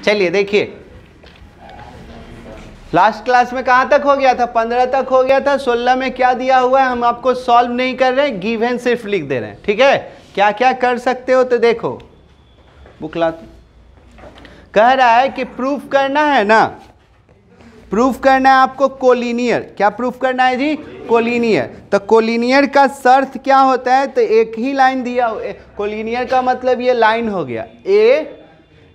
चलिए देखिए, last class में कहाँ तक हो गया था? 15 तक हो गया था। 16 में क्या दिया हुआ है, हम आपको सॉल्व नहीं कर रहे हैं, गिवन सिर्फ लिख दे रहे हैं। ठीक है, क्या क्या कर सकते हो तो देखो, बुक ला। कह रहा है कि प्रूफ करना है ना, प्रूफ करना है आपको कोलिनियर। क्या प्रूफ करना है जी? कोलिनियर। तो कोलिनियर का शर्त क्या होता है? तो एक ही लाइन दिया, कोलिनियर का मतलब ये लाइन हो गया, ए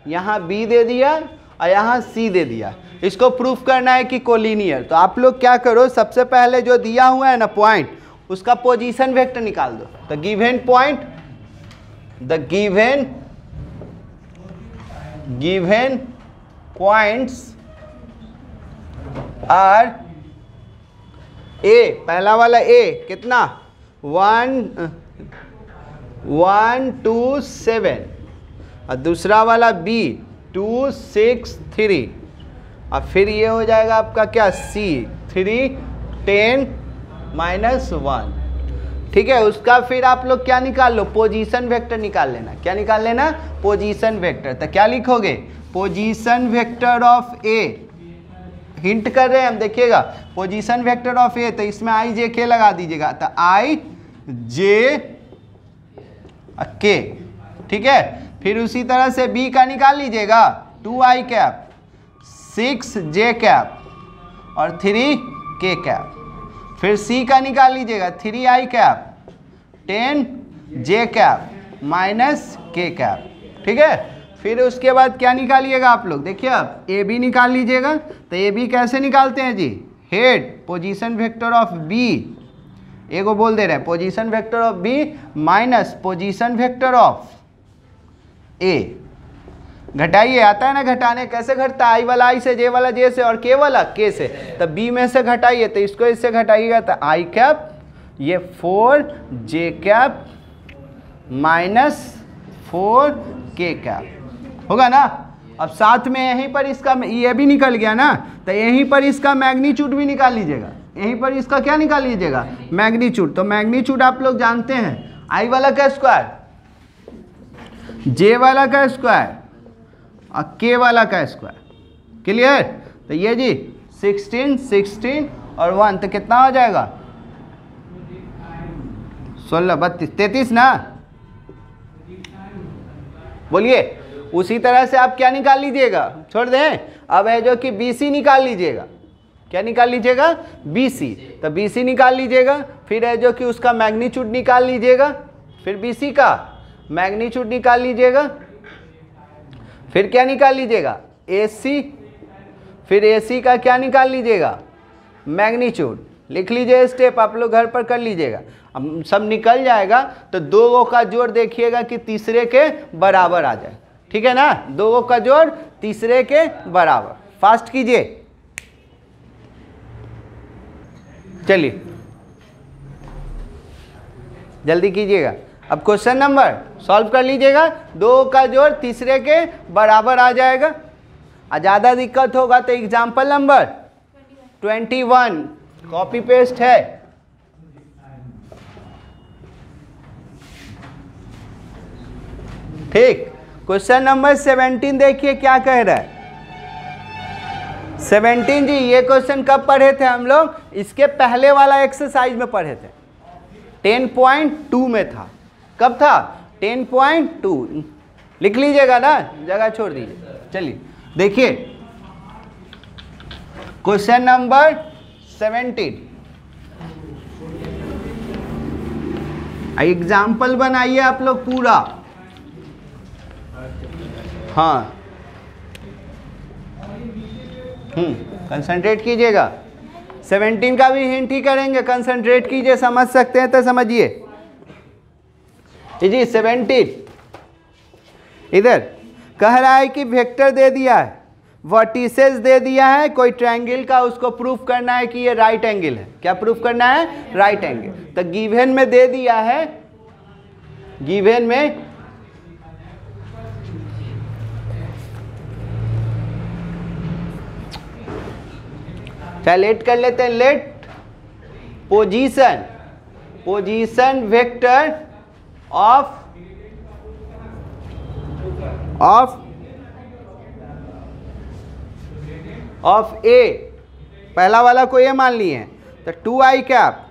यहाँ बी दे दिया और यहाँ सी दे दिया, इसको प्रूफ करना है कि कोलिनियर। तो आप लोग क्या करो, सबसे पहले जो दिया हुआ है ना पॉइंट, उसका पोजीशन वेक्टर निकाल दो। The given point, the given points are A, पहला वाला ए कितना 1 2 7 और दूसरा वाला बी 2 6 3 और फिर ये हो जाएगा आपका क्या सी 3 10 -1। ठीक है, उसका फिर आप लोग क्या निकाल लो, पोजीशन वेक्टर निकाल लेना। क्या निकाल लेना? Position vector. तो क्या लिखोगे? Position vector of A, hint कर रहे हैं हम, देखिएगा पोजीशन वेक्टर ऑफ ए, तो इसमें आई जे के लगा दीजिएगा, तो आई जे के। ठीक है, फिर उसी तरह से बी का निकाल लीजिएगा 2i कैप 6j कैप और 3k कैप। फिर सी का निकाल लीजिएगा 3i cap 10j cap -k cap. ठीक है, फिर उसके बाद क्या निकालिएगा आप लोग, देखिए अब ए बी निकाल लीजिएगा। तो ए बी कैसे निकालते हैं जी? Head position vector of B, A को बोल दे रहे हैं position vector of B minus position vector of A. घटाइए, आता है ना घटाने, कैसे घटता है? आई वाला आई से, जे वाला जे से और के वाला के से। तो बी में से घटाइए, तो इसको इससे घटाइएगा, तो आई कैप ये 4j कैप -4k कैप होगा ना। अब साथ में यहीं पर इसका ये भी निकल गया ना, तो यहीं पर इसका मैग्नीट्यूड भी निकाल लीजिएगा। यहीं पर इसका क्या निकाल लीजिएगा? मैग्नीट्यूड। तो मैग्नीट्यूड आप लोग जानते हैं, आई वाला का स्क्वायर, जे वाला का स्क्वायर और के वाला का स्क्वायर। क्लियर? तो ये जी 16 16 और 1 तो कितना हो जाएगा? 16 32 33 ना। बोलिए। उसी तरह से आप क्या निकाल लीजिएगा, छोड़ दें, अब है जो कि BC निकाल लीजिएगा। क्या निकाल लीजिएगा? BC। तो BC निकाल लीजिएगा, फिर है जो कि उसका मैग्नीट्यूड निकाल लीजिएगा, फिर BC का मैग्नीट्यूड निकाल लीजिएगा, फिर क्या निकाल लीजिएगा? AC, फिर AC का क्या निकाल लीजिएगा? मैग्नीट्यूड। लिख लीजिए स्टेप, आप लोग घर पर कर लीजिएगा। अब सब निकल जाएगा तो दो का जोड़ देखिएगा कि तीसरे के बराबर आ जाए। ठीक है ना, दो का जोड़ तीसरे के बराबर। फास्ट कीजिए, चलिए जल्दी कीजिएगा। अब क्वेश्चन नंबर सॉल्व कर लीजिएगा, दो का जोड़ तीसरे के बराबर आ जाएगा। और ज़्यादा दिक्कत होगा तो एग्जाम्पल नंबर 21 कॉपी पेस्ट है। ठीक, क्वेश्चन नंबर 17 देखिए क्या कह रहा है। 17 जी, ये क्वेश्चन कब पढ़े थे हम लोग? इसके पहले वाला एक्सरसाइज में पढ़े थे, 10.2 में था। कब था? 10.2। लिख लीजिएगा ना, जगह छोड़ दीजिए। चलिए देखिए क्वेश्चन नंबर 17, एग्जाम्पल बनाइए आप लोग पूरा। हाँ, कंसंट्रेट कीजिएगा। 17 का भी हिंट ही करेंगे, कंसंट्रेट कीजिए, समझ सकते हैं तो समझिए। जी 17 इधर कह रहा है कि वेक्टर दे दिया है, वर्टिसेस दे दिया है कोई ट्रायंगल का, उसको प्रूफ करना है कि ये राइट एंगल है। क्या प्रूफ करना है? Right angle. तो गिवन में दे दिया है, गिवन में चाहे लेट कर लेते हैं, let position vector of of A, पहला वाला को ए मान लिए तो 2i cap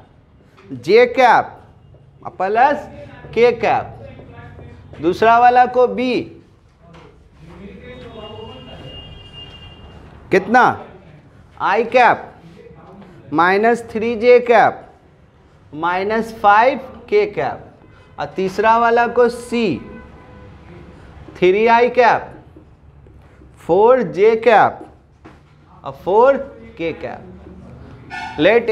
J cap plus K cap, दूसरा वाला को बी कितना i cap minus 3j cap minus 5k cap, और तीसरा वाला को c 3i cap 4j cap और 4k cap. Let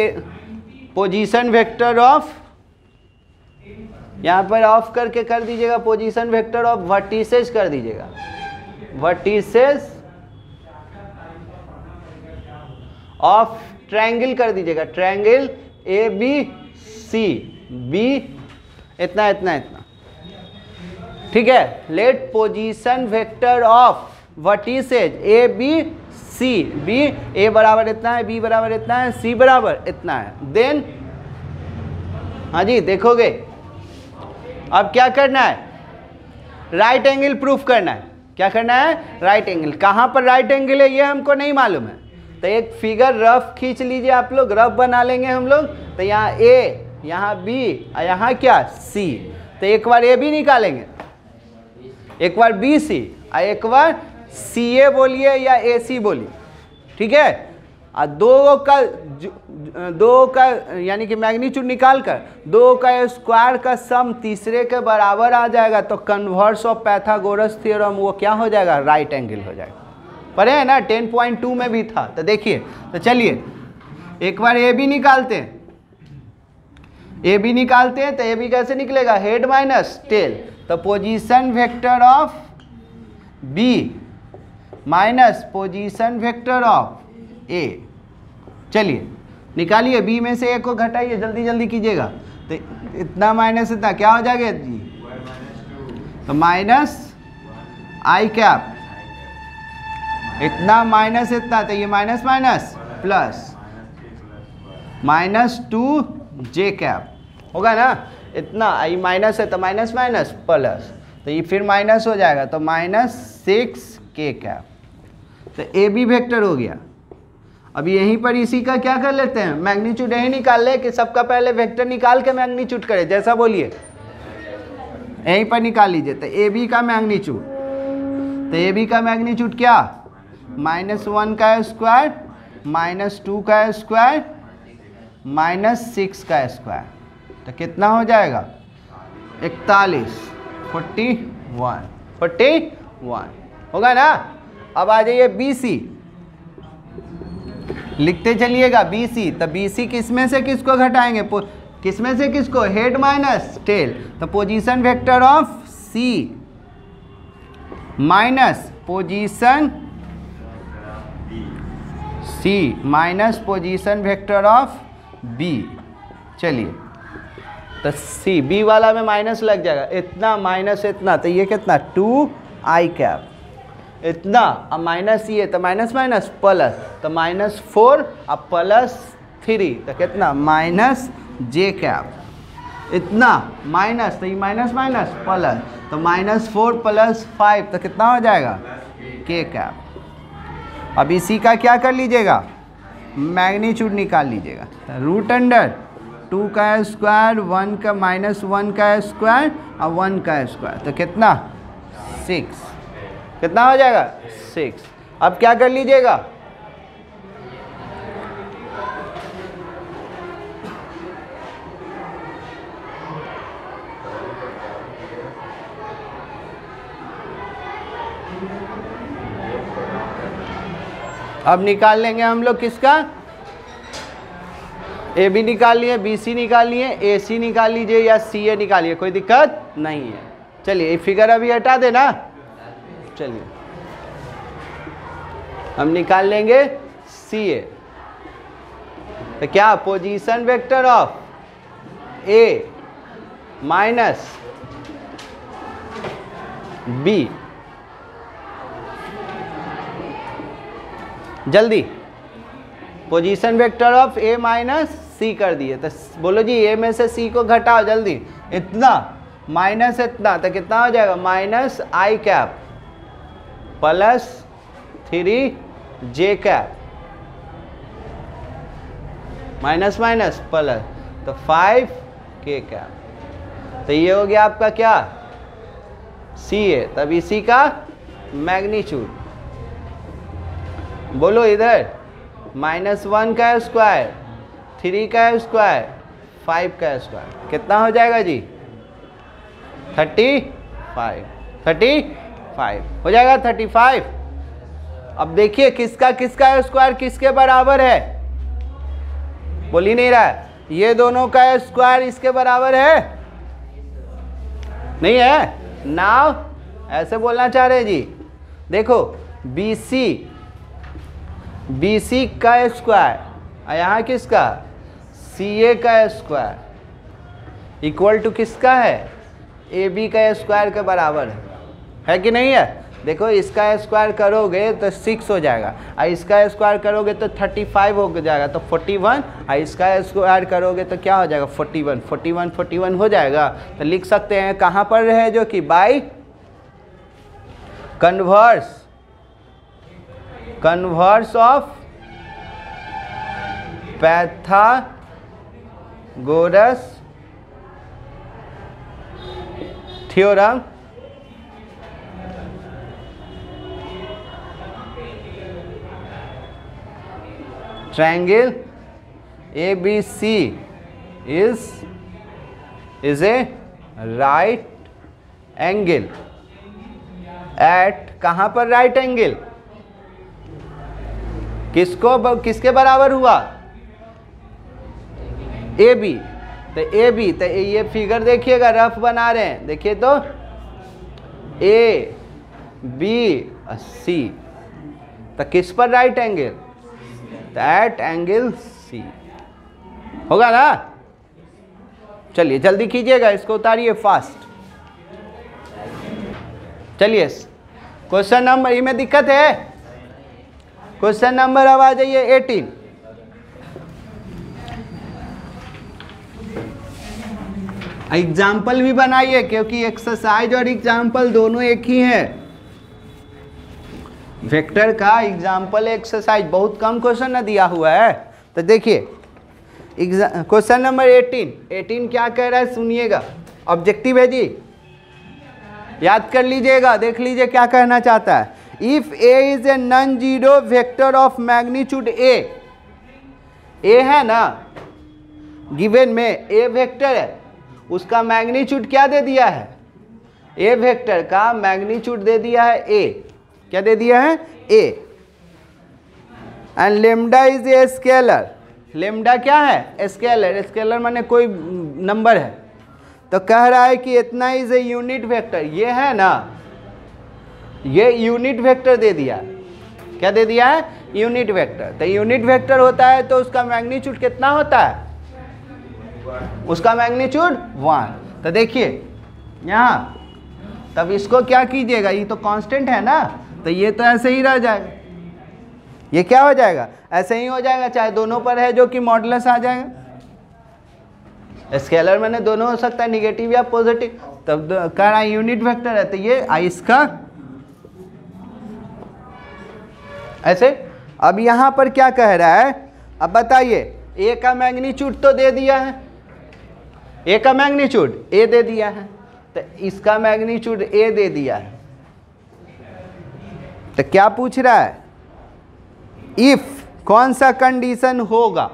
position vector of, यहाँ पर ऑफ करके कर दीजिएगा, पोजीशन वेक्टर ऑफ वर्टिसेस कर दीजिएगा, वर्टिसेस ऑफ ट्रायंगल कर दीजिएगा, triangle A B C, B इतना इतना इतना, ठीक है। Let position vector of vertices A B C, B A बराबर इतना है, बी बराबर इतना है, सी बराबर इतना है, देन हाँ जी देखोगे अब क्या करना है, राइट एंगल प्रूफ करना है। क्या करना है, राइट एंगल। कहाँ पर राइट एंगल है ये हमको नहीं मालूम है, तो एक फिगर रफ खींच लीजिए आप लोग, रफ बना लेंगे हम लोग। तो यहाँ ए, यहाँ बी और यहाँ क्या सी, तो एक बार ए बी निकालेंगे, एक बार बी सी और एक बार सी ए बोलिए या ए सी बोलिए, ठीक है। और दो का यानी कि मैग्नीट्यूड निकाल कर दो का स्क्वायर का सम तीसरे के बराबर आ जाएगा, तो कन्वर्स ऑफ पाइथागोरस थ्योरम वो क्या हो जाएगा, राइट एंगल हो जाएगा। पढ़े है ना, 10.2 में भी था। तो देखिए, तो चलिए एक बार ए बी निकालते हैं, ए बी निकालते हैं। तो ए बी कैसे निकलेगा, हेड माइनस टेल, तो position vector of B minus position vector of A, चलिए निकालिए, बी में से ए को घटाइए, जल्दी जल्दी कीजिएगा। तो इतना माइनस इतना क्या हो जाएगा जी, तो माइनस आई कैप, इतना माइनस इतना, तो ये minus minus plus minus 2j cap होगा ना, इतना आई माइनस है तो माइनस माइनस प्लस, तो ये फिर माइनस हो जाएगा, तो माइनस 6k कैप। तो ए बी वेक्टर हो गया। अब यहीं पर इसी का क्या कर लेते हैं, मैग्नीट्यूड यही निकाल ले कि सबका पहले वेक्टर निकाल के मैग्नीट्यूड करें, जैसा बोलिए यहीं पर निकाल लीजिए। तो ए बी का मैग्नीट्यूड, तो ए बी का मैग्नीट्यूड क्या, -1 का स्क्वायर माइनस 2 का स्क्वायर माइनस 6 का स्क्वायर, तो कितना हो जाएगा 41 41 होगा ना। अब आ जाइए बी सी, लिखते चलिएगा बी सी। तो बी सी किस में से किसको घटाएंगे, किस में से किसको, हेड माइनस टेल, तो position vector of C minus position C minus position vector of B. चलिए तो सी बी वाला में माइनस लग जाएगा, इतना माइनस इतना, तो ये कितना 2i कैप, इतना अब माइनस ये तो माइनस माइनस प्लस, तो -4 अब +3, तो कितना -j कैप, इतना माइनस, तो ये माइनस माइनस प्लस, तो -4 + 5, तो कितना हो जाएगा k कैप। अब इसी का क्या कर लीजिएगा, मैग्नीट्यूड निकाल लीजिएगा, रूट अंडर 2 का स्क्वायर 1 का -1 का स्क्वायर और 1 का स्क्वायर, तो कितना 6, कितना हो जाएगा 6। अब क्या कर लीजिएगा, अब निकाल लेंगे हम लोग किसका, ए बी निकाल लिए, बी सी निकाल लिए, ए सी निकाल लीजिए या सी ए निकालिए, कोई दिक्कत नहीं है। चलिए ये फिगर अभी हटा देना, चलिए हम निकाल लेंगे सी ए। तो क्या, position vector of A minus B, जल्दी position vector of A minus C कर दिए, तो बोलो जी ए में से सी को घटाओ जल्दी, इतना माइनस इतना, तो कितना हो जाएगा -i cap +3j cap minus minus plus, तो 5 k कैप। तो ये हो गया आपका क्या, सी है। तब इसी का मैग्नीट्यूड बोलो इधर, -1 का स्क्वायर, 3 का स्क्वायर, 5 का स्क्वायर, कितना हो जाएगा जी, 35 हो जाएगा 35। अब देखिए किसका किसका स्क्वायर किसके बराबर है, बोल ही नहीं रहा है। ये दोनों का स्क्वायर इसके बराबर है, नहीं है? नाउ ऐसे बोलना चाह रहे जी, देखो BC का स्क्वायर और यहाँ किसका, CA का स्क्वायर इक्वल टू किसका है, AB का स्क्वायर के बराबर है कि नहीं है? देखो इसका स्क्वायर करोगे तो 6 हो जाएगा, और इसका स्क्वायर करोगे तो 35 हो जाएगा, तो 41, और इसका स्क्वायर करोगे तो क्या हो जाएगा, 41 हो जाएगा। तो लिख सकते हैं कहाँ पर है, जो कि by converse of Pythagoras theorem triangle ABC is a right angle at, कहाँ पर राइट एंगल, किसके बराबर हुआ, AB। तो AB, तो ये फिगर देखिएगा, रफ बना रहे हैं, देखिए तो AB और C, तो किस पर right angle, at angle C होगा ना। चलिए जल्दी कीजिएगा, इसको उतारिए फास्ट। चलिए क्वेश्चन नंबर, इसमें दिक्कत है, क्वेश्चन नंबर अब आ जाइए 18। एग्जाम्पल भी बनाइए, क्योंकि एक्सरसाइज और एग्जाम्पल दोनों एक ही हैं। वेक्टर का एग्जाम्पल एक्सरसाइज बहुत कम क्वेश्चन ना दिया हुआ है। तो देखिए क्वेश्चन नंबर 18 क्या कह रहा है, सुनिएगा, ऑब्जेक्टिव है जी, याद कर लीजिएगा, देख लीजिए क्या कहना चाहता है। If A is a non zero vector of magnitude ए है ना, गिवन में ए वेक्टर है, उसका मैग्नीट्यूड क्या दे दिया है, ए वेक्टर का मैग्नीट्यूड दे दिया है ए, क्या दे दिया है, A. And lambda is a scalar, lambda क्या है, स्केलर, स्केलर माने कोई नंबर है। तो कह रहा है कि इतना इज ए यूनिट वेक्टर, ये है ना, ये यूनिट वेक्टर दे दिया, क्या दे दिया है, यूनिट वेक्टर। तो यूनिट वेक्टर होता है तो उसका मैग्नीट्यूड कितना होता है, उसका मैग्नीट्यूड 1। तो देखिए यहाँ, तब इसको क्या कीजिएगा, ये तो कांस्टेंट है ना, तो ये तो ऐसे ही रह जाएगा, ये क्या हो जाएगा, ऐसे ही हो जाएगा, चाहे दोनों पर है जो कि मॉडुलस आ जाएगा। स्केलर मैंने दोनों हो सकता है, निगेटिव या पॉजिटिव। तब कह रहा है यूनिट वेक्टर है, तो ये इसका ऐसे। अब यहाँ पर क्या कह रहा है, अब बताइए, ए का मैग्नीट्यूड तो दे दिया है, ए का मैग्नीट्यूड ए दे दिया है, तो इसका मैग्नीट्यूड ए दे दिया है। तो क्या पूछ रहा है, इफ कौन सा कंडीशन होगा,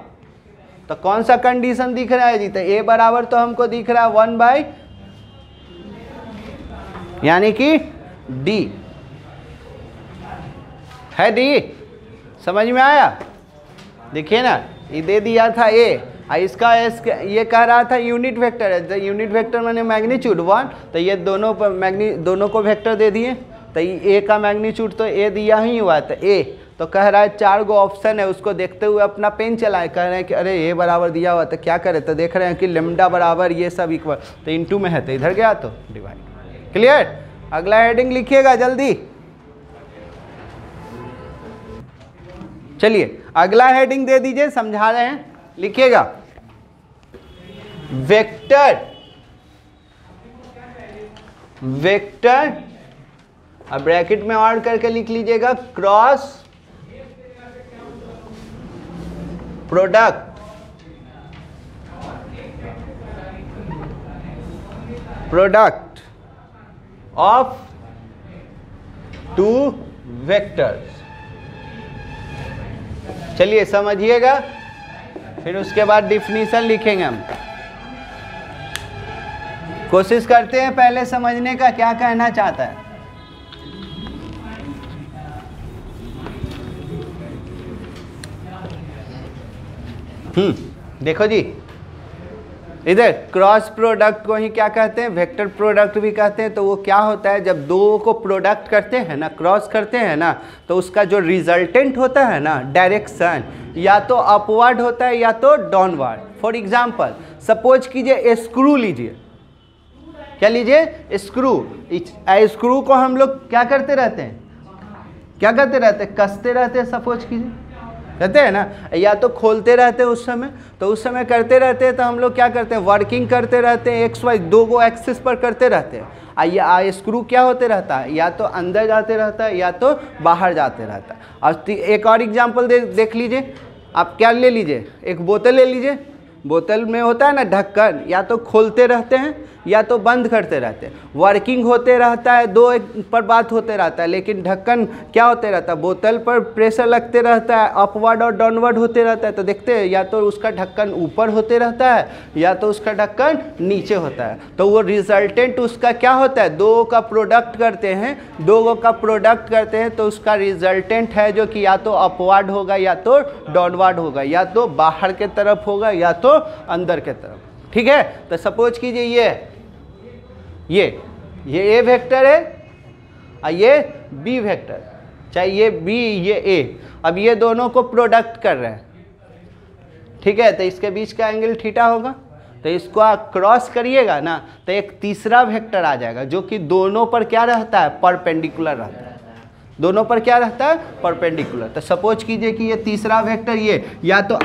तो कौन सा कंडीशन दिख रहा है जी, तो ए बराबर तो हमको दिख रहा है 1/, यानी कि डी है, डी समझ में आया। देखिए ना, ये दे दिया था ए, इसका ये कह रहा था यूनिट वेक्टर है, तो यूनिट वेक्टर मैंने मैग्नीट्यूड 1, तो ये दोनों पर दोनों को वेक्टर दे दिए, तो ए का मैग्नीट्यूड तो ए दिया ही हुआ, तो ए तो कह रहा है 4 गो ऑप्शन है, उसको देखते हुए अपना पेन चलाए, कह रहे हैं कि अरे ए बराबर दिया हुआ, तो क्या करें, तो देख रहे हैं कि लेमडा बराबर ये सब इक्वल, तो इनटू में है, तो इधर गया तो डिवाइड। क्लियर, अगला हेडिंग लिखिएगा जल्दी। चलिए अगला हेडिंग दे दीजिए, समझा रहे हैं, लिखिएगा वेक्टर, अब ब्रैकेट में और करके लिख लीजिएगा, cross product product of two vectors. चलिए समझिएगा, फिर उसके बाद डिफिनीशन लिखेंगे हम। कोशिश करते हैं पहले समझने का क्या कहना चाहता है। देखो जी, इधर क्रॉस प्रोडक्ट को ही क्या कहते हैं, वेक्टर प्रोडक्ट भी कहते हैं। तो वो क्या होता है, जब दो को प्रोडक्ट करते हैं ना, क्रॉस करते हैं ना, तो उसका जो रिजल्टेंट होता है ना, डायरेक्शन या तो अपवर्ड होता है या तो डाउनवर्ड। फॉर एग्जांपल सपोज कीजिए स्क्रू लीजिए, क्या लीजिए, स्क्रू। स्क्रू को हम लोग क्या करते रहते हैं, क्या करते रहते हैं, कसते रहते हैं, सपोज कीजिए, कहते हैं ना, या तो खोलते रहते हैं उस समय। तो उस समय करते रहते हैं तो हम लोग क्या करते हैं, वर्किंग करते रहते हैं, एक्स वाई दो को एक्सिस पर करते रहते हैं। स्क्रू क्या होते रहता है, या तो अंदर जाते रहता है या तो बाहर जाते रहता है। और एक और एग्जांपल देख लीजिए, आप क्या ले लीजिए, एक बोतल ले लीजिए। बोतल में होता है ना ढक्कन, या तो खोलते रहते हैं या तो बंद करते रहते हैं। वर्किंग होते रहता है, दो एक पर बात होते रहता है, लेकिन ढक्कन क्या होते रहता है, बोतल पर प्रेशर लगते रहता है, अपवर्ड और डाउनवर्ड होते रहता है। तो देखते हैं या तो उसका ढक्कन ऊपर होते रहता है या तो उसका ढक्कन नीचे होता है। तो वो रिजल्टेंट उसका क्या होता है, दो का प्रोडक्ट करते हैं, दो का प्रोडक्ट करते हैं तो उसका रिजल्टेंट है जो कि या तो अपवर्ड होगा या तो डाउनवर्ड होगा, या तो बाहर के तरफ होगा या तो अंदर के तरफ। ठीक है, तो सपोज कीजिए ये ए वेक्टर है और ये बी वेक्टर, चाहे ये बी ये ए। अब ये दोनों को प्रोडक्ट कर रहे हैं, ठीक है, तो इसके बीच का एंगल थीटा होगा। तो इसको आप क्रॉस करिएगा ना तो एक तीसरा वेक्टर आ जाएगा जो कि दोनों पर क्या रहता है, परपेंडिकुलर रहता है। दोनों पर क्या रहता है, परपेंडिकुलर। तो सपोज कीजिए कि ये तीसरा वेक्टर ये या तो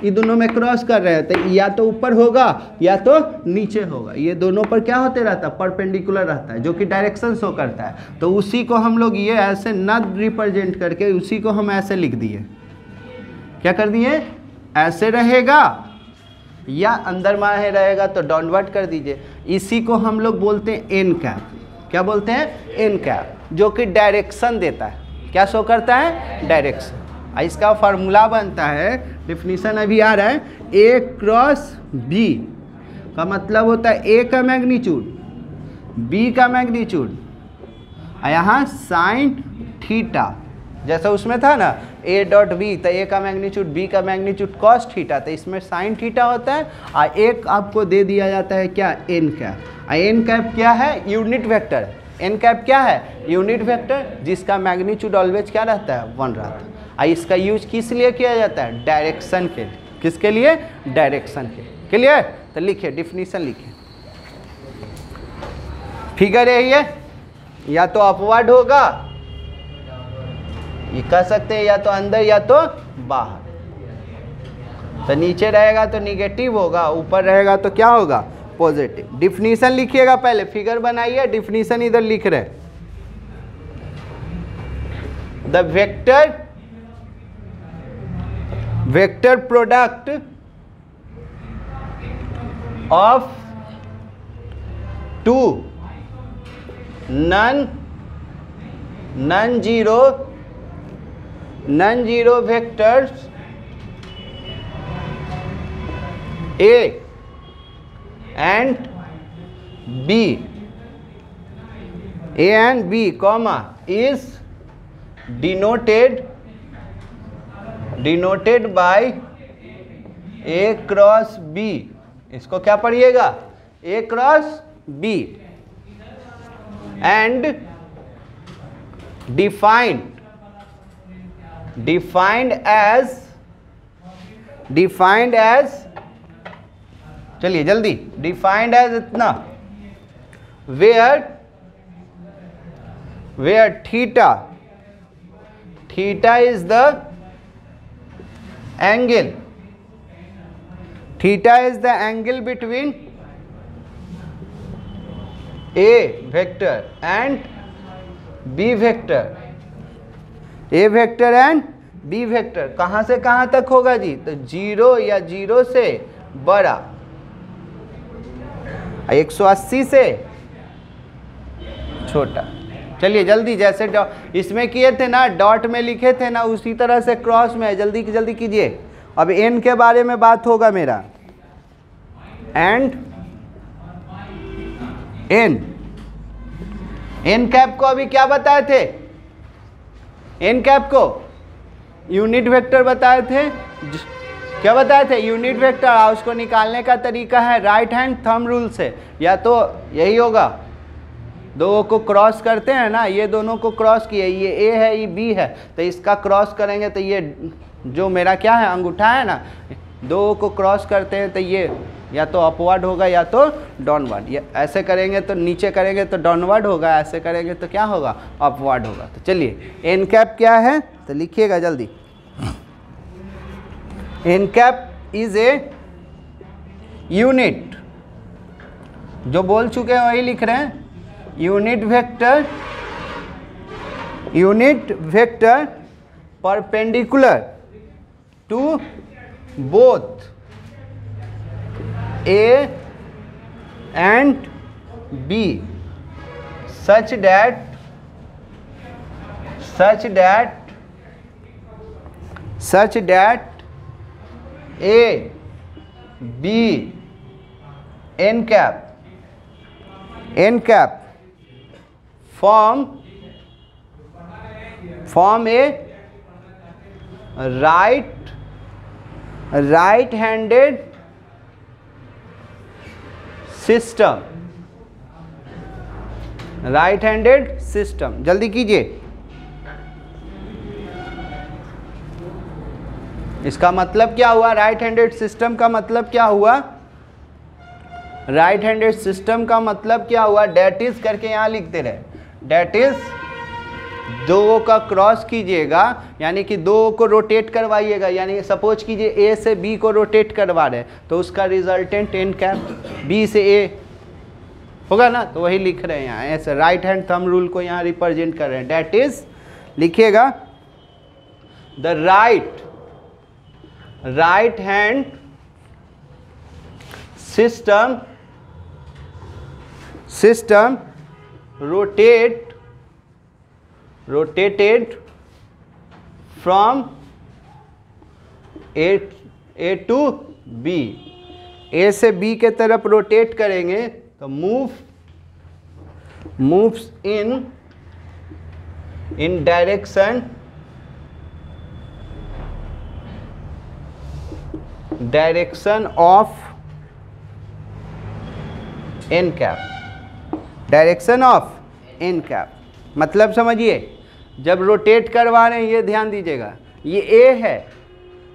ये दोनों में क्रॉस कर रहे हैं, तो या तो ऊपर होगा या तो नीचे होगा। ये दोनों पर क्या होते रहता है, परपेंडिकुलर रहता है, जो कि डायरेक्शन शो करता है। तो उसी को हम लोग ये ऐसे न रिप्रेजेंट करके उसी को हम ऐसे लिख दिए, क्या कर दिए, ऐसे रहेगा या अंदर में रहेगा तो डाउनवर्ड कर दीजिए। इसी को हम लोग बोलते हैं एन कैप। क्या बोलते हैं, एन कैप, जो कि डायरेक्शन देता है। क्या शो करता है, डायरेक्शन। इसका फार्मूला बनता है, डिफिनीशन अभी आ रहा है, ए क्रॉस बी का मतलब होता है ए का मैग्नीट्यूड, बी का मैग्नीट्यूड, यहाँ साइन थीटा। जैसा उसमें था ना ए डॉट बी, तो ए का मैग्नीट्यूड बी का मैग्नीट्यूड कॉस थीटा, तो इसमें साइन थीटा होता है। और एक आपको दे दिया जाता है क्या, एन कैप। एन कैप क्या है, यूनिट वेक्टर। एन कैप क्या है, यूनिट वेक्टर, जिसका मैग्नीट्यूड ऑलवेज क्या रहता है, 1 रहता है। इसका यूज किस लिए किया जाता है, डायरेक्शन के लिए। किसके लिए, डायरेक्शन के लिए। क्लियर, तो लिखिए, डिफिनीशन लिखिए। फिगर है ये, या तो अपवर्ड होगा, ये कह सकते हैं, या तो अंदर या तो बाहर। तो नीचे रहेगा तो निगेटिव होगा, ऊपर रहेगा तो क्या होगा, पॉजिटिव। डिफिनीशन लिखिएगा, पहले फिगर बनाइए, डिफिनीशन इधर लिख रहे। The vector product of two non zero vectors A and B, comma, is denoted by A cross B। इसको क्या पढ़िएगा, A cross B, and defined as चलिए जल्दी, डिफाइंड एज इतना, where theta is the angle, between A vector and B vector. A vector and B vector कहाँ से कहाँ तक होगा जी, तो 0 या 0 से बड़ा, 180 से छोटा। चलिए जल्दी, जैसे इसमें किए थे ना, डॉट में लिखे थे ना, उसी तरह से क्रॉस में, जल्दी जल्दी कीजिए। अब n के बारे में बात होगा मेरा, एंड n कैप को अभी क्या बताए थे, n कैप को यूनिट वेक्टर बताए थे। क्या बताए थे, यूनिट वेक्टर। उसको निकालने का तरीका है राइट हैंड थंब रूल से, या तो यही होगा, दो को क्रॉस करते हैं ना, ये दोनों को क्रॉस किए, ये ए है ये बी है, तो इसका क्रॉस करेंगे तो ये जो मेरा क्या है अंगूठा है ना, दो को क्रॉस करते हैं तो ये या तो अपवर्ड होगा या तो डाउनवर्ड। ये ऐसे करेंगे तो नीचे करेंगे तो डाउनवर्ड होगा, ऐसे करेंगे तो क्या होगा, अपवर्ड होगा। तो चलिए एन कैप क्या है तो लिखिएगा जल्दी। N cap is a unit, जो बोल चुके हैं वही लिख रहे हैं, unit vector perpendicular to both A and B such that A, B, n cap form a right-handed system. जल्दी कीजिए। इसका मतलब क्या हुआ, राइट हैंडेड सिस्टम का मतलब क्या हुआ, राइट हैंडेड सिस्टम का मतलब क्या हुआ, डेट इज करके यहां लिखते रहे, डेट इज दो का क्रॉस कीजिएगा, यानी कि दो को रोटेट करवाइएगा, यानी सपोज कीजिए ए से बी को रोटेट करवा रहे तो उसका रिजल्टेंट एन कैप, बी से ए होगा ना, तो वही लिख रहे हैं यहाँ ऐसे, राइट हैंड थंब रूल को यहाँ रिप्रेजेंट कर रहे हैं। डेट इज लिखिएगा the right hand system rotated from A to B, A से B के तरफ रोटेट करेंगे तो moves in direction of n cap, direction of n cap. मतलब समझिए, जब रोटेट करवा रहे हैं, ये ध्यान दीजिएगा, ये A है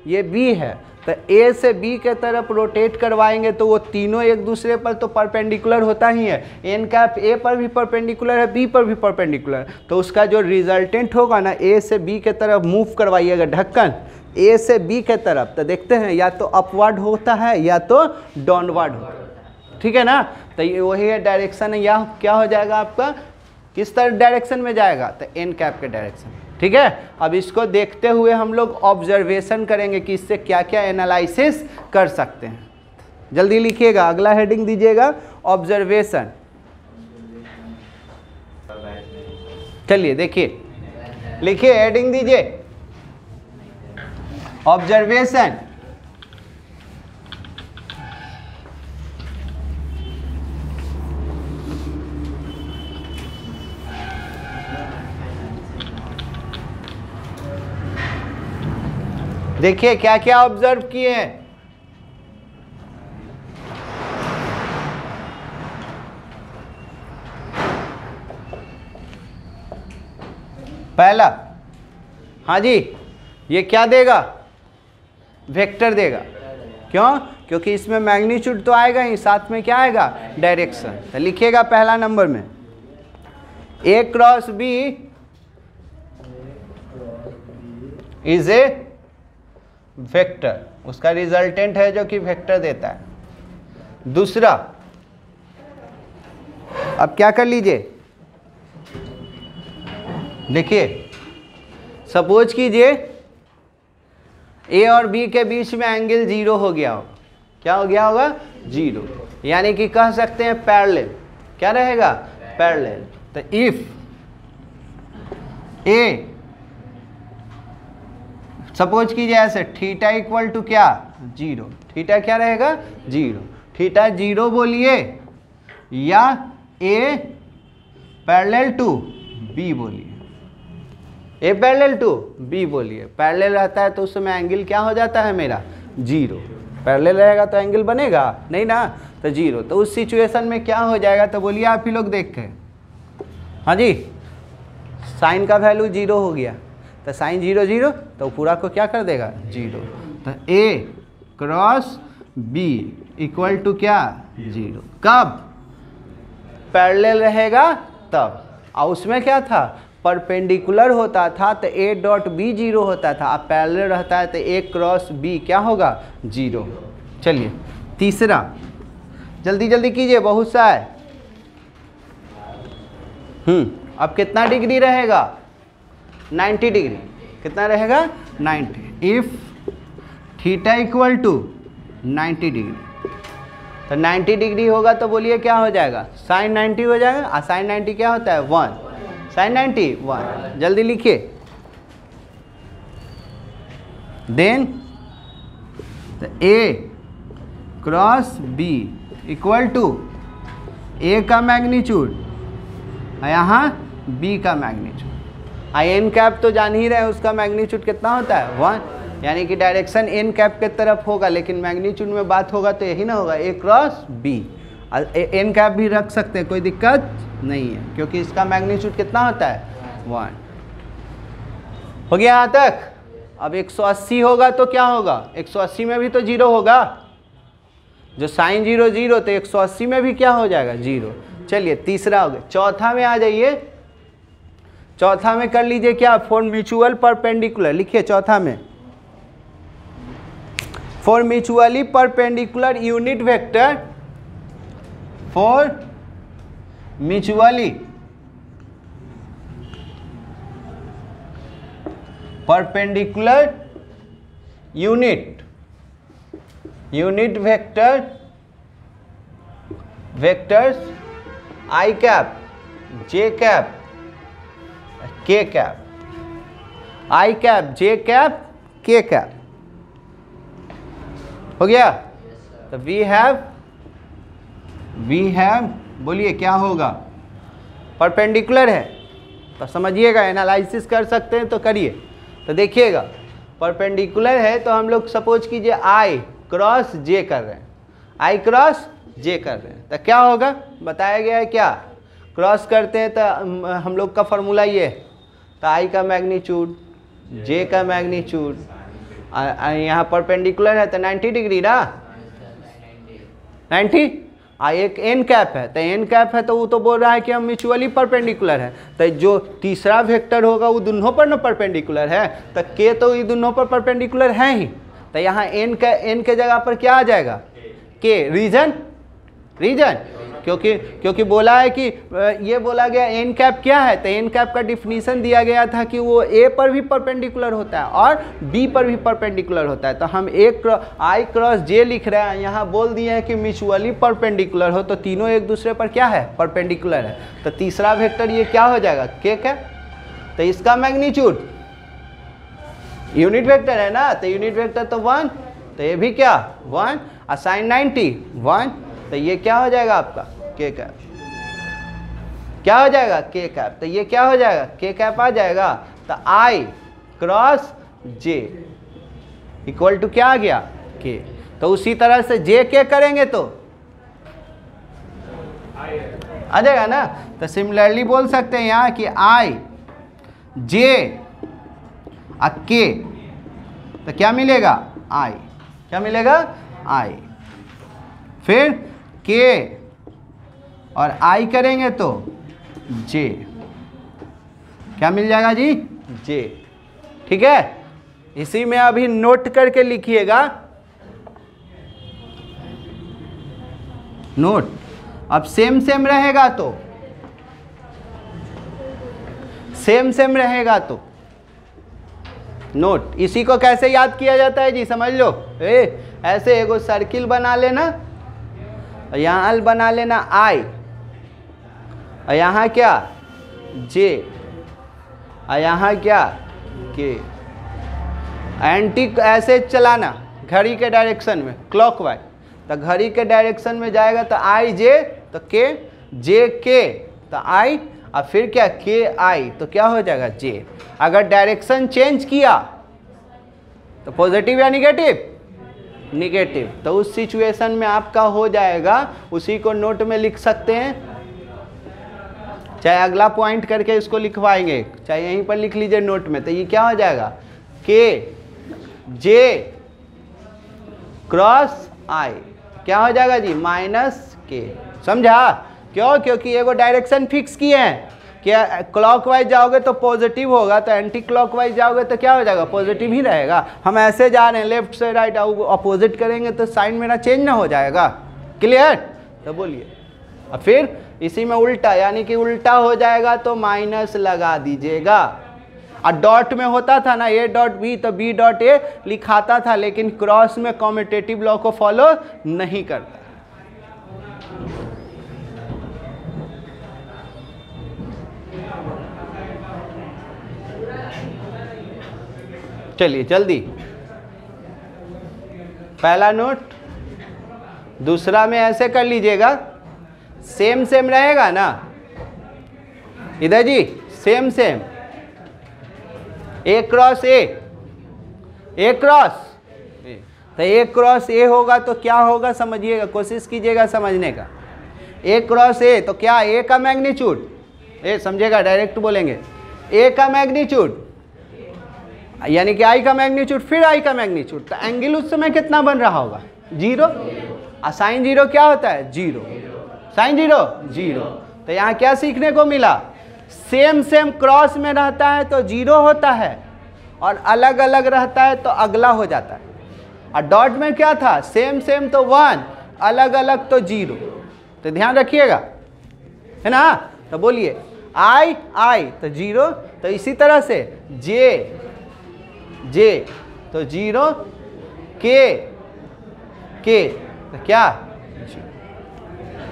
ये B है, तो A से B के तरफ रोटेट करवाएंगे तो वो तीनों एक दूसरे पर तो परपेंडिकुलर होता ही है, एन कैप A पर भी परपेंडिकुलर है, B पर भी परपेंडिकुलर है, तो उसका जो रिजल्टेंट होगा ना, A से B के तरफ मूव करवाइएगा ढक्कन A से B के तरफ, तो देखते हैं या तो अपवर्ड होता है या तो डाउनवर्ड होता है, ठीक है ना। तो ये वही है डायरेक्शन है, या क्या हो जाएगा आपका, किस तरह डायरेक्शन में जाएगा, तो एन कैप के डायरेक्शन, ठीक है। अब इसको देखते हुए हम लोग ऑब्जर्वेशन करेंगे कि इससे क्या क्या एनालिसिस कर सकते हैं। जल्दी लिखिएगा, अगला हेडिंग दीजिएगा ऑब्जर्वेशन। चलिए देखिए, लिखिए हेडिंग दीजिए ऑब्जर्वेशन। देखिए क्या क्या ऑब्जर्व किए हैं। पहला, हाँ जी, ये क्या देगा, वेक्टर देगा। क्यों, क्योंकि इसमें मैग्नीट्यूड तो आएगा ही, साथ में क्या आएगा, डायरेक्शन। तो लिखिएगा पहला नंबर में A cross B is a vector, उसका रिजल्टेंट है जो कि वेक्टर देता है। दूसरा, अब क्या कर लीजिए, देखिए सपोज कीजिए A और B के बीच में एंगल 0 हो गया होगा। क्या हो गया होगा, 0। यानी कि कह सकते हैं पैरेलल। क्या रहेगा? पैरेलल। तो इफ ए, सपोज कीजिए ऐसे, थीटा इक्वल टू क्या? 0। थीटा क्या रहेगा? 0। थीटा 0 बोलिए या ए पैरेलल टू बी बोलिए। ए पैरेलल टू बी बोलिए। पैरेलल रहता है तो उस समय एंगल क्या हो जाता है मेरा? 0। पैरेलल रहेगा तो एंगल बनेगा नहीं ना, तो 0। तो उस सिचुएशन में क्या हो जाएगा? तो बोलिए आप ही लोग देख के। हाँ जी, साइन का वैल्यू 0 हो गया, तो साइन 0 0, तो पूरा को क्या कर देगा? 0। तो A cross B equal to क्या? 0। कब? पैरेलल रहेगा तब। और उसमें क्या था? परपेंडिकुलर होता था तो ए डॉट बी 0 होता था। अब पैरेलल रहता है तो ए क्रॉस बी क्या होगा? 0। चलिए तीसरा, जल्दी जल्दी कीजिए, बहुत सा है। अब कितना डिग्री रहेगा? 90 डिग्री। कितना रहेगा? 90। If theta equal to 90 degree, तो 90 डिग्री होगा तो बोलिए क्या हो जाएगा? साइन 90 हो जाएगा। और साइन 90 क्या होता है? 1। साइन 90 1। जल्दी लिखिए। Then A cross B equal to A का मैग्नीट्यूड, यहाँ बी का मैग्नीट्यूड। आई एन कैप तो जान ही रहे हैं, उसका मैग्नीट्यूड कितना होता है? 1। यानी कि डायरेक्शन एन कैप के तरफ होगा, लेकिन मैग्नीट्यूड में बात होगा तो यही ना होगा, ए क्रॉस बी। एन कैप भी रख सकते हैं, कोई दिक्कत नहीं है, क्योंकि इसका मैग्नीट्यूड कितना होता है? 1। हो गया यहाँ तक? अब 180 होगा तो क्या होगा? 180 में भी तो 0 होगा। जो साइन 0 0, तो 180 में भी क्या हो जाएगा? 0। चलिए तीसरा हो गया। चौथा में आ जाइए। चौथा में कर लीजिए क्या? For mutual perpendicular. लिखिए चौथा में, for mutually perpendicular unit vector, for mutually perpendicular unit vector, vectors I cap, J cap, के कैप। आई कैप, जे कैप, के कैप। हो गया? तो वी हैव बोलिए क्या होगा? परपेंडिकुलर है तो समझिएगा, एनालिसिस कर सकते हैं तो करिए। तो देखिएगा, परपेंडिकुलर है तो हम लोग सपोज कीजिए आई क्रॉस जे कर रहे हैं, आई क्रॉस जे कर रहे हैं, तो क्या होगा? बताया गया है क्या? क्रॉस करते हैं तो हम लोग का फॉर्मूला ये, तो आई का मैग्नीट्यूड, जे का मैग्नीट्यूड, यहाँ परपेंडिकुलर है तो 90 डिग्री ना, 90। एक एन कैप है, तो एन कैप है तो वो तो बोल रहा है कि हम म्यूचुअली परपेंडिकुलर है, तो जो तीसरा वेक्टर होगा वो दोनों पर ना परपेंडिकुलर है, तो के तो ये दोनों पर परपेंडिकुलर है ही, तो यहाँ एन के जगह पर क्या आ जाएगा? के। रीजन क्योंकि बोला है कि ये बोला गया एन कैप क्या है, तो एन कैप का डिफिनीशन दिया गया था कि वो ए पर भी परपेंडिकुलर होता है और बी पर भी परपेंडिकुलर होता है। तो हम आई क्रॉस जे लिख रहे हैं, यहाँ बोल दिए हैं कि म्यूचुअली परपेंडिकुलर हो, तो तीनों एक दूसरे पर क्या है? परपेंडिकुलर है। तो तीसरा वेक्टर ये क्या हो जाएगा? के कैप। तो इसका मैग्नीट्यूड यूनिट वेक्टर है ना, तो यूनिट वेक्टर तो 1, तो ये भी क्या? 1। और साइन 90 1, तो ये क्या हो जाएगा आपका? के कैप। क्या हो जाएगा? के कैप। तो ये क्या हो जाएगा? के कैप आ जाएगा। तो आई क्रॉस जे इक्वल टू क्या आ गया? के। तो उसी तरह से जे के करेंगे तो आ जाएगा ना। तो सिमिलरली बोल सकते हैं यहाँ कि आई जे के, तो क्या मिलेगा? आई। क्या मिलेगा? आई। फिर के और आई करेंगे तो जे। क्या मिल जाएगा जी? जे। ठीक है, इसी में अभी नोट करके लिखिएगा, नोट। अब सेम रहेगा तो सेम रहेगा तो नोट। इसी को कैसे याद किया जाता है जी? समझ लो। ऐसे एगो सर्किल बना लेना, और यहाँ अल बना लेना आई, और यहाँ क्या जे, और यहाँ क्या के। एंटी ऐसे चलाना घड़ी के डायरेक्शन में क्लॉकवाइज, तो घड़ी के डायरेक्शन में जाएगा तो आई जे, तो के जे के, तो आई, और फिर क्या के आई, तो क्या हो जाएगा जे। अगर डायरेक्शन चेंज किया तो पॉजिटिव या निगेटिव, निगेटिव, तो उस सिचुएशन में आपका हो जाएगा, उसी को नोट में लिख सकते हैं, चाहे अगला पॉइंट करके इसको लिखवाएंगे, चाहे यहीं पर लिख लीजिए नोट में। तो ये क्या हो जाएगा के जे क्रॉस आई, क्या हो जाएगा जी माइनस के। समझा? क्यों? क्योंकि एगो डायरेक्शन फिक्स किए हैं कि क्लॉकवाइज जाओगे तो पॉजिटिव होगा, तो एंटी क्लॉकवाइज जाओगे तो क्या हो जाएगा पॉजिटिव ही रहेगा। हम ऐसे जा रहे हैं लेफ्ट से राइट, अपोजिट करेंगे तो साइन मेरा चेंज ना हो जाएगा। क्लियर? तो बोलिए। और फिर इसी में उल्टा, यानी कि उल्टा हो जाएगा तो माइनस लगा दीजिएगा। और डॉट में होता था ना ए डॉट बी, तो बी डॉट ए लिखाता था, लेकिन क्रॉस में कॉम्यूटेटिव लॉ को फॉलो नहीं करता। चलिए जल्दी, पहला नोट, दूसरा में ऐसे कर लीजिएगा, सेम सेम रहेगा ना इधर जी, same same, A cross A, A cross, तो ए क्रॉस ए होगा तो क्या होगा समझिएगा, कोशिश कीजिएगा समझने का। ए क्रॉस ए तो क्या, ए का मैग्नीट्यूड, ए समझेगा डायरेक्ट बोलेंगे, ए का मैग्नीट्यूड यानी कि आई का मैग्नीट्यूड, फिर आई का मैग्नीट्यूड, तो एंगल उस समय कितना बन रहा होगा, जीरो। और साइन जीरो क्या होता है, जीरो, साइन जीरो जीरो। तो यहाँ क्या सीखने को मिला, सेम सेम क्रॉस में रहता है तो जीरो होता है, और अलग अलग रहता है तो अगला हो जाता है। और डॉट में क्या था, सेम सेम तो वन, अलग अलग तो जीरो। तो ध्यान रखिएगा, है ना। तो बोलिए आई आई तो जीरो, तो इसी तरह से जे जे तो जीरो, के तो क्या,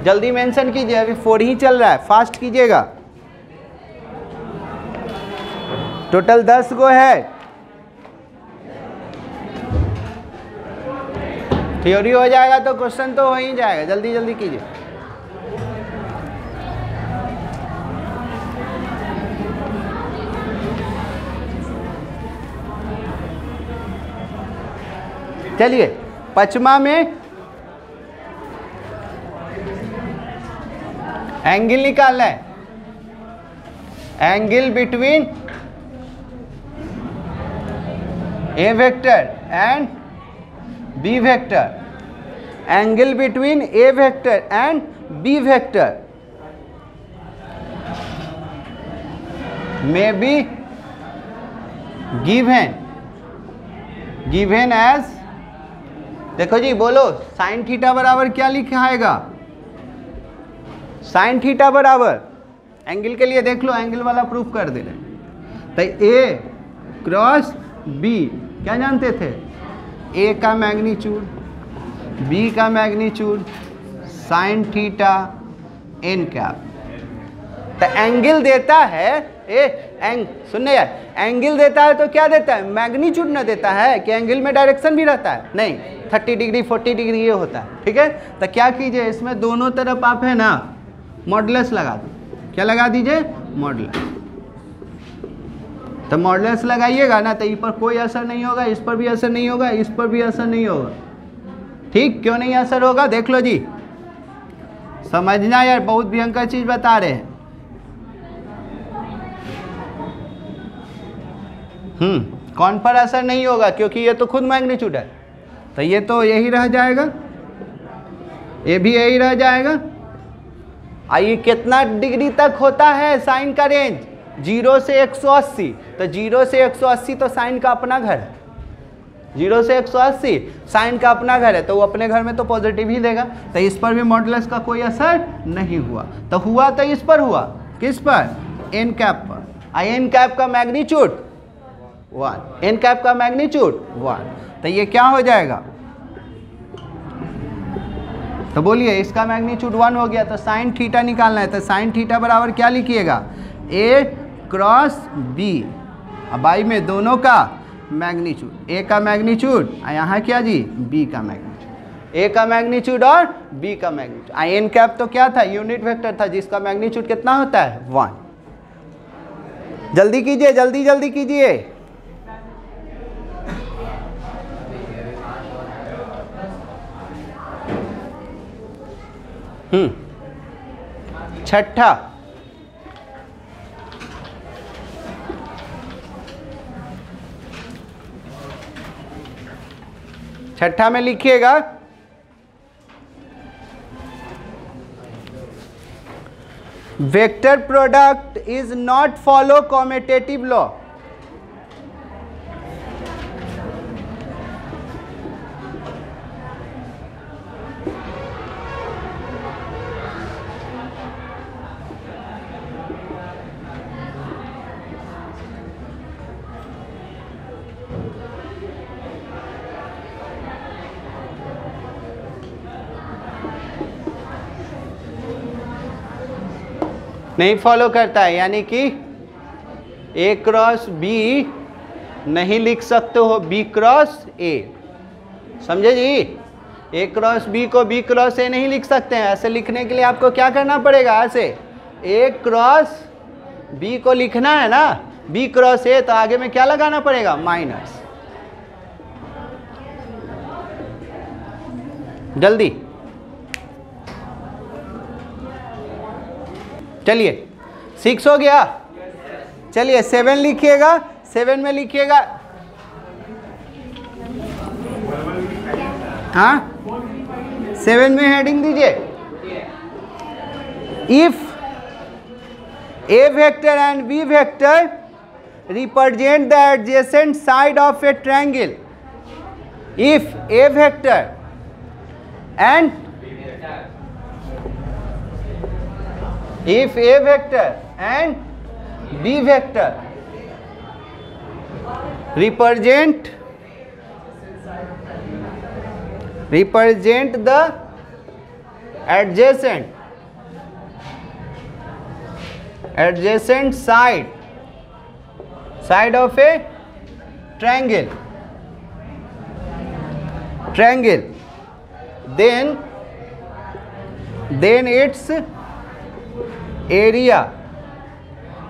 जल्दी मेंशन कीजिए, अभी 4 ही चल रहा है, फास्ट कीजिएगा। टोटल 10 गो है, थ्योरी हो जाएगा तो क्वेश्चन तो हो ही जाएगा, जल्दी जल्दी कीजिए। चलिए पचमा में एंगल निकालना है, angle between A vector and B vector, angle between A vector and B vector may be given as, देखो जी बोलो, साइन थीटा बराबर क्या लिखाएगा, साइन थीटा बराबर, एंगल के लिए देख लो, एंगल वाला प्रूफ कर दे रहे। तो ए क्रॉस बी क्या जानते थे, ए का मैग्नीट्यूड, बी का magnitude, sine theta n cap. तो एंगल देता है सुनने यार, एंगल देता है तो क्या देता है, मैग्नीट्यूड ना देता है कि एंगल में डायरेक्शन भी रहता है, नहीं, 30 डिग्री 40 डिग्री ये होता है, ठीक है। तो क्या कीजिए, इसमें दोनों तरफ आप है ना मॉडुलस लगा दो, क्या लगा दीजिए, मॉडुलस। तो मॉडुलस लगाइएगा ना तो इस पर कोई असर नहीं होगा, इस पर भी असर नहीं होगा, इस पर भी असर नहीं होगा, ठीक। क्यों नहीं असर होगा, देख लो जी, समझना यार, बहुत भयंकर चीज बता रहे हैं। कौन पर असर नहीं होगा, क्योंकि ये तो खुद मैग्नीट्यूड है, तो ये तो यही रह जाएगा, ये भी यही रह जाएगा। आइए कितना डिग्री तक होता है साइन का रेंज, 0 से 180, तो 0 से 180 तो साइन का अपना घर है, 0 से 180 साइन का अपना घर है, तो वो अपने घर में तो पॉजिटिव ही देगा। तो इस पर भी मॉडुलस का कोई असर नहीं हुआ, तो हुआ तो इस पर हुआ, किस पर, एन कैप पर। एन कैप का मैग्नीट्यूड 1, एन कैप का मैग्नीट्यूड 1, तो ये क्या हो जाएगा, तो बोलिए इसका मैग्नीट्यूड 1 हो गया, तो साइन थीटा निकालना है। तो साइन थीटा बराबर क्या लिखिएगा, ए क्रॉस बी। अब बाई में दोनों का मैग्नीट्यूड, ए का मैग्नीट्यूड और यहाँ क्या जी, बी का मैग्नीट्यूड। ए का मैग्नीट्यूड और बी का मैग्नीट्यूड। आई एन कैप तो क्या था, यूनिट वेक्टर था जिसका मैग्नीट्यूड कितना होता है, 1। जल्दी कीजिए, जल्दी जल्दी कीजिए। छठा, छठा में लिखिएगा vector product is not follow commutative law. नहीं फॉलो करता है, यानी कि ए क्रॉस बी नहीं लिख सकते हो बी क्रॉस ए। समझे जी, ए क्रॉस बी को बी क्रॉस ए नहीं लिख सकते हैं। ऐसे लिखने के लिए आपको क्या करना पड़ेगा, ऐसे ए क्रॉस बी को लिखना है ना, बी क्रॉस ए, तो आगे में क्या लगाना पड़ेगा, माइनस। जल्दी चलिए, 6 हो गया। चलिए 7 लिखिएगा, 7 में लिखिएगा, हाँ 7 में हेडिंग दीजिए, if A vector and B vector represent the adjacent side of a triangle, if A vector and if a vector and b vector represent the adjacent side of a triangle, then its area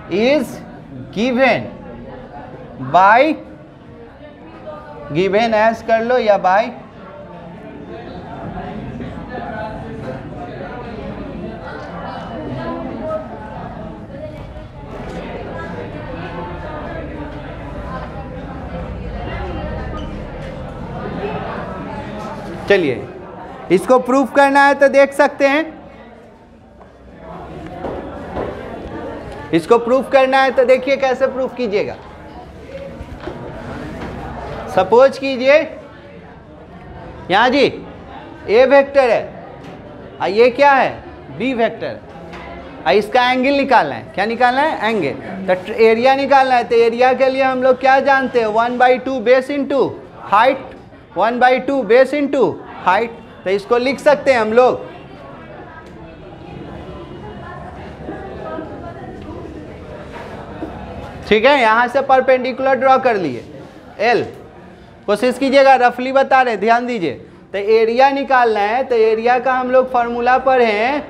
is given by, given as कर लो या by, चलिए इसको proof करना है तो देख सकते हैं, इसको प्रूफ करना है तो देखिए कैसे प्रूफ कीजिएगा। सपोज कीजिए यहाँ जी ए वेक्टर है और ये क्या है, बी वेक्टर, और इसका एंगल निकालना है। क्या निकालना है, एंगल। तो एरिया निकालना है, तो एरिया के लिए हम लोग क्या जानते हैं, 1/2 base into height, 1/2 base into height. तो इसको लिख सकते हैं हम लोग, ठीक है। यहां से परपेंडिकुलर ड्रॉ कर लिए, एल। कोशिश कीजिएगा, रफली बता रहे, ध्यान दीजिए। तो एरिया निकालना है, तो एरिया का हम लोग फॉर्मूला पढ़े हैं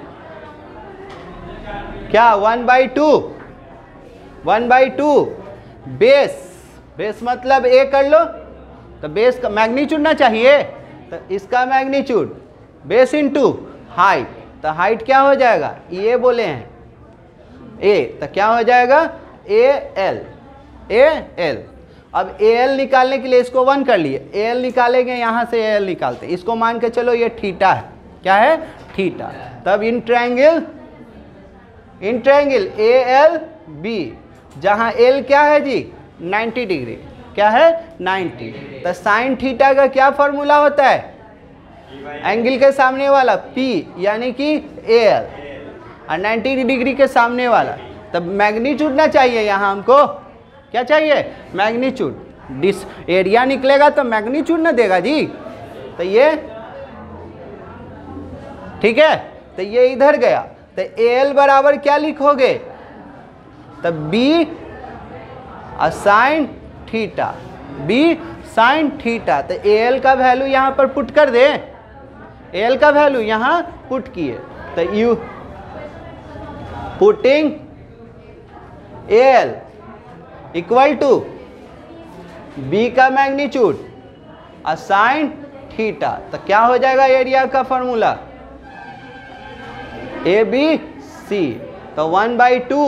क्या, 1/2 बेस मतलब ए कर लो, तो बेस का मैग्नीट्यूड ना चाहिए, तो इसका मैग्नीट्यूड बेस इंटू हाइट। तो हाइट क्या हो जाएगा, ये बोले हैं ए, तो क्या हो जाएगा ए एल। अब ए एल निकालने के लिए इसको 1 कर लिए, ए एल निकालेंगे, यहाँ से ए एल निकालते, इसको मान के चलो ये थीटा है। क्या है, थीटा। तब in triangle A L B, जहाँ एल क्या है जी, 90 डिग्री। क्या है, 90। तो साइन थीटा का क्या फॉर्मूला होता है, एंगल के सामने वाला P, यानी कि ए एल, और 90 डिग्री के सामने वाला। तब मैग्नीट्यूड ना चाहिए, यहाँ हमको क्या चाहिए, मैग्नीट्यूड। डिस एरिया निकलेगा तो मैग्नीट्यूड ना देगा जी। तो ये ठीक है, तो ये इधर गया, तो AL बराबर क्या लिखोगे, तब B sine theta, B sine theta. तो AL का वैल्यू यहाँ पर पुट कर दे, AL का वैल्यू यहाँ पुट किए, तो you putting AL equal to B का मैग्नीट्यूड साइन थीटा। तो क्या हो जाएगा एरिया का फॉर्मूला, ABC, तो 1/2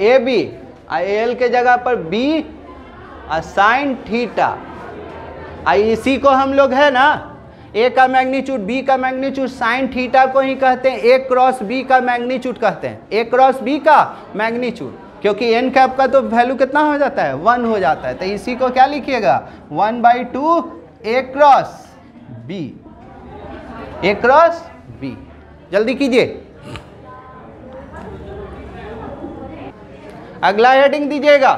AB, AL के जगह पर B साइन थीटा। इसी को हम लोग है ना A का मैग्नीट्यूड B का मैग्नीट्यूड साइन थीटा को ही कहते हैं A क्रॉस B का मैग्नीट्यूड कहते हैं, A क्रॉस B का मैग्नीट्यूड, क्योंकि n कैप का तो वैल्यू कितना हो जाता है, 1 हो जाता है। तो इसी को क्या लिखिएगा, 1/2 A cross B, A cross B। जल्दी कीजिए, अगला हेडिंग दीजिएगा।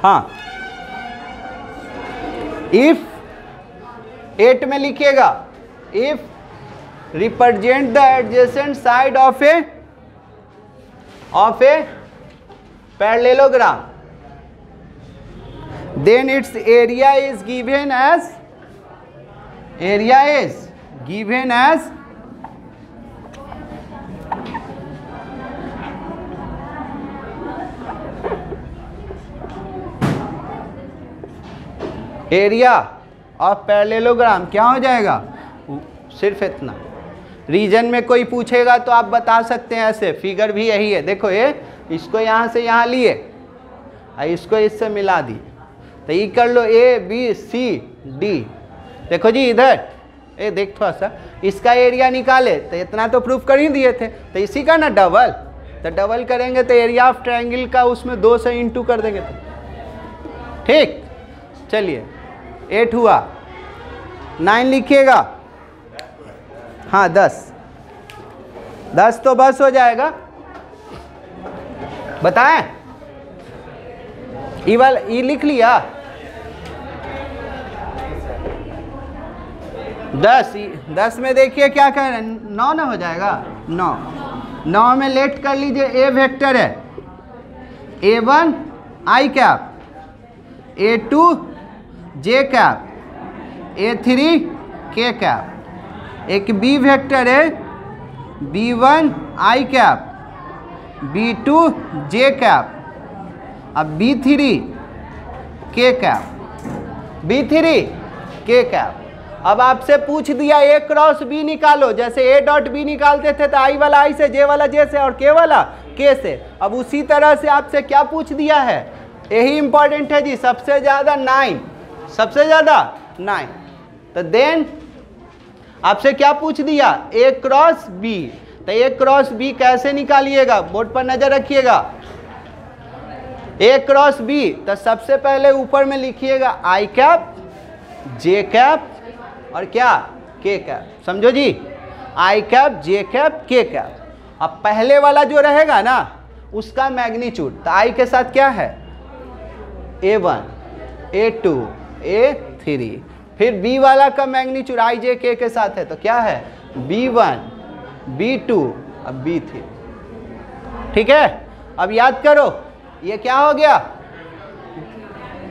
हाँ, इफ 8 में लिखिएगा, if represent the adjacent side of A parallelogram, then its area is given as area of parallelogram. क्या हो जाएगा, सिर्फ इतना। रीजन में कोई पूछेगा तो आप बता सकते हैं ऐसे, फिगर भी यही है। देखो ये, इसको यहाँ से यहाँ लिए और इसको इससे मिला दिए, तो ये कर लो ABCD। देखो जी इधर, ये देख थोड़ा सा, इसका एरिया निकाले तो इतना तो प्रूफ कर ही दिए थे, तो इसी का ना डबल, तो डबल करेंगे तो एरिया ऑफ ट्रायंगल का उसमें 2 से इंटू कर देंगे तो ठीक। चलिए 8 हुआ, 9 लिखिएगा। हाँ 10 तो बस हो जाएगा, बताएं, ई लिख लिया। 10 में देखिए क्या कह रहे हैं, 9 ना हो जाएगा, 9 में लेट कर लीजिए। ए वेक्टर है, A1 I cap, A2 J cap, A3 K cap. एक B वेक्टर है, B1 I cap, B2 J cap, अब B3 K cap, B3 K cap. अब आपसे पूछ दिया A क्रॉस B निकालो, जैसे A डॉट B निकालते थे तो I वाला I से, J वाला J से और K वाला K से। अब उसी तरह से आपसे क्या पूछ दिया है, यही इंपॉर्टेंट है जी, सबसे ज़्यादा 9, सबसे ज़्यादा 9। तो देन आपसे क्या पूछ दिया, A क्रॉस B। तो A क्रॉस B कैसे निकालिएगा, बोर्ड पर नज़र रखिएगा। A क्रॉस B, तो सबसे पहले ऊपर में लिखिएगा I कैप, J कैप और क्या, K कैप। समझो जी, I cap, J cap, K cap. अब पहले वाला जो रहेगा ना उसका मैग्नीट्यूड, तो I के साथ क्या है, A1, A2, A3, फिर B वाला का मैग्नीट्यूड I J K के साथ है, तो क्या है, B1, B2 अब B3। ठीक है, अब याद करो, ये क्या हो गया,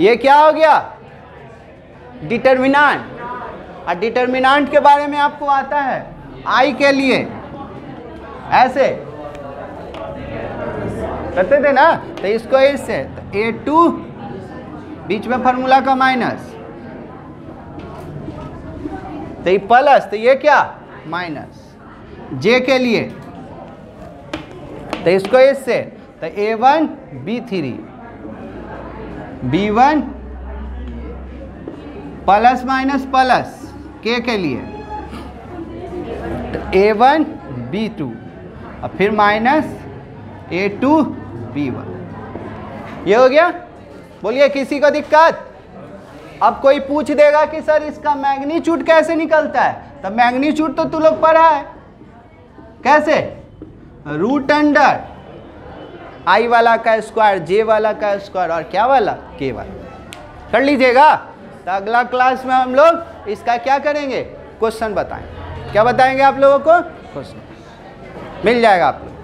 ये क्या हो गया, डिटर्मिनेंट। और डिटर्मिनेंट के बारे में आपको आता है, I के लिए ऐसे करते थे ना, तो इसको इससे, तो A2 बीच में फार्मूला का माइनस, तो ये प्लस, तो ये क्या माइनस। J के लिए तो इसको इससे, तो A1 B3, B1 plus minus plus, K के लिए तो A1 B2 और फिर माइनस A2 B1। ये हो गया, बोलिए किसी को दिक्कत। अब कोई पूछ देगा कि सर इसका मैग्नीट्यूड कैसे निकलता है, तो मैग्नीट्यूड तो तू लोग पढ़ा है, कैसे, रूट अंडर I वाला का स्क्वायर, J वाला का स्क्वायर और क्या वाला, K वाला। कर लीजिएगा, तो अगला क्लास में हम लोग इसका क्या करेंगे, क्वेश्चन बताएं। क्या बताएंगे आप लोगों को? क्वेश्चन मिल जाएगा आप लोग।